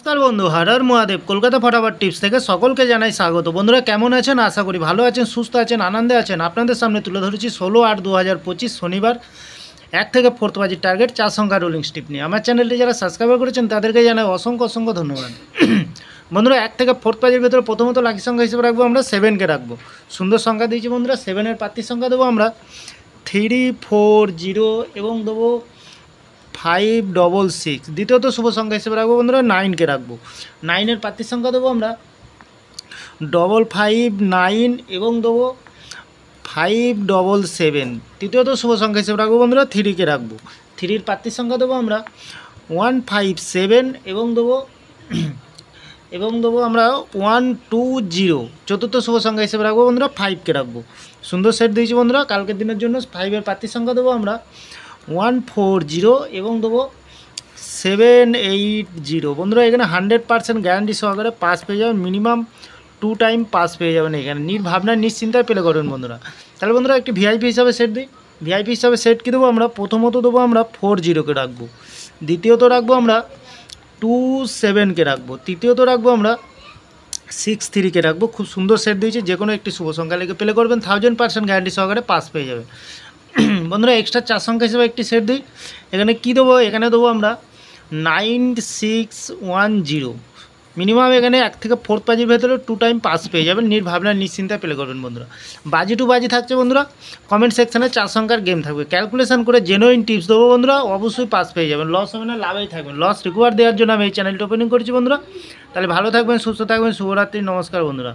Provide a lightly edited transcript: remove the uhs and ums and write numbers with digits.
নমস্কার বন্ধু, হর হর মহাদেব। কলকাতা ফটাফট টিপস থেকে সকলকে জানাই স্বাগত। বন্ধুরা কেমন আছেন? আশা করি ভালো আছেন, সুস্থ আছেন, আনন্দে আছেন। আপনাদের সামনে তুলে ধরেছি 16/8/2025 শনিবার 1 থেকে 4 বাজির টার্গেট 4 সংখ্যা রোলিং স্টিপ নিয়ে। আমার চ্যানেলটি যারা সাবস্ক্রাইব করেছেন তাদেরকে জানাই অসংখ্য অসংখ্য ধন্যবাদ। বন্ধুরা 1 থেকে 4 বাজির ভেতরে প্রথমত লাকি সংখ্যা হিসেবে রাখবো আমরা 7কে রাখবো। সুন্দর সংখ্যা দিয়েছি বন্ধুরা। 7-এর প্রার্থী সংখ্যা দেবো আমরা 340 এবং দেবো 566। দ্বিতীয়ত শুভ সংখ্যা হিসেবে রাখবো বন্ধুরা 9কে রাখবো। 9-এর প্রার্থীর সংখ্যা দেবো আমরা 559 এবং দেবো 577। তৃতীয়ত শুভ সংখ্যা হিসেবে রাখবো বন্ধুরা 3কে রাখবো। 3-এর প্রার্থীর সংখ্যা দেবো আমরা 157 এবং দেবো আমরা 120। চতুর্থ শুভ সংখ্যা হিসেবে রাখবো বন্ধুরা 5কে রাখবো। সুন্দর সেট দিয়েছি বন্ধুরা। কালকের দিনের জন্য 5-এর প্রার্থীর সংখ্যা দেবো আমরা 140 এবং দেবো 780। বন্ধুরা এখানে 100% গ্যারান্টি সহকারে পাস পেয়ে যাবেন। মিনিমাম 2 টাইম পাস পেয়ে যাবেন। এখানে নির্ভাবনা নিশ্চিন্তায় পেলে করবেন বন্ধুরা। তাহলে বন্ধুরা একটি ভিআইপি হিসাবে সেট দিই। ভিআইপি হিসাবে সেট কী দেবো আমরা? প্রথমত দেবো আমরা 40কে রাখবো। দ্বিতীয়ত রাখবো আমরা 27কে রাখবো। তৃতীয়ত রাখবো আমরা 63কে রাখবো। খুব সুন্দর সেট দিয়েছি। যে কোনো একটি শুভ সংখ্যা লিখে প্লে করবেন, 1000% গ্যারান্টি সহকারে পাস পেয়ে যাবেন। বন্ধুরা এক্সট্রা 4 সংখ্যা হিসেবে একটি সেট দিই। এখানে কী দেবো? এখানে দেবো আমরা 9610। মিনিমাম এখানে 1 থেকে 4 বাজির ভেতরে 2 টাইম পাস পেয়ে যাবেন। নির্ভাবনা নিশ্চিন্তায় প্লে করবেন বন্ধুরা। বাজি টু বাজি থাকছে বন্ধুরা। কমেন্ট সেকশানে 4 সংখ্যার গেম থাকবে। ক্যালকুলেশন করে জেনুইন টিপস দেবো বন্ধুরা। অবশ্যই পাস পেয়ে যাবেন। লস হবে না, লাভেই থাকবেন। লস রিকভার দেওয়ার জন্য আমি এই চ্যানেলটি ওপেনিং করেছি বন্ধুরা। তাহলে ভালো থাকবেন, সুস্থ থাকবেন। শুভরাত্রি, নমস্কার বন্ধুরা।